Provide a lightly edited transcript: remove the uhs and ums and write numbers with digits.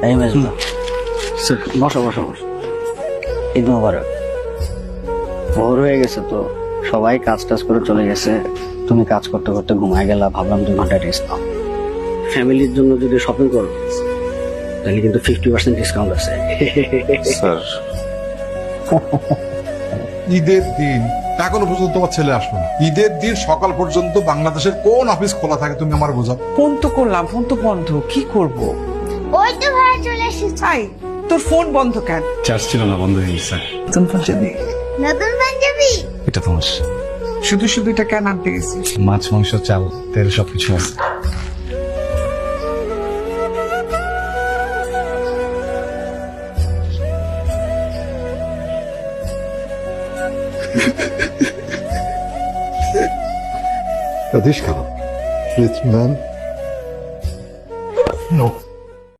এই মেজবা বসো বসো বসো। ঈদ মোবারক। ভোর হয়ে গেছে তো, সবাই কাজ টাজ করে চলে গেছে, তুমি কাজ করতে করতে ঘুমায় গেলা, ভাবলাম 2 ঘন্টা রেস্ট নাও। ফ্যামিলির জন্য যদি শপিং করো তাহলে কিন্তু 50% ডিসকাউন্ট আছে। স্যার ঈদের দিন এখনো পর্যন্ত তোমার ছেলে আসলো না। ঈদের দিন সকাল পর্যন্ত বাংলাদেশের কোন অফিস খোলা থাকে তুমি আমার বোঝাও। ফোন তো করলাম, ফোন তো বন্ধ, কি করব? ওই তো ভাড়া চলে এসেছে। চাই তোর ফোন বন্ধ কেন? চার্জ ছিল না, বন্ধ হয়ে গেছে। নতুন পাঞ্জাবি, নতুন পাঞ্জাবি? এটা তোমার। শুধু শুধু এটা কেন আনতে গেছিস? মাছ, মাংস, চাল, তেল সবকিছু আছে। Radishka, it's man.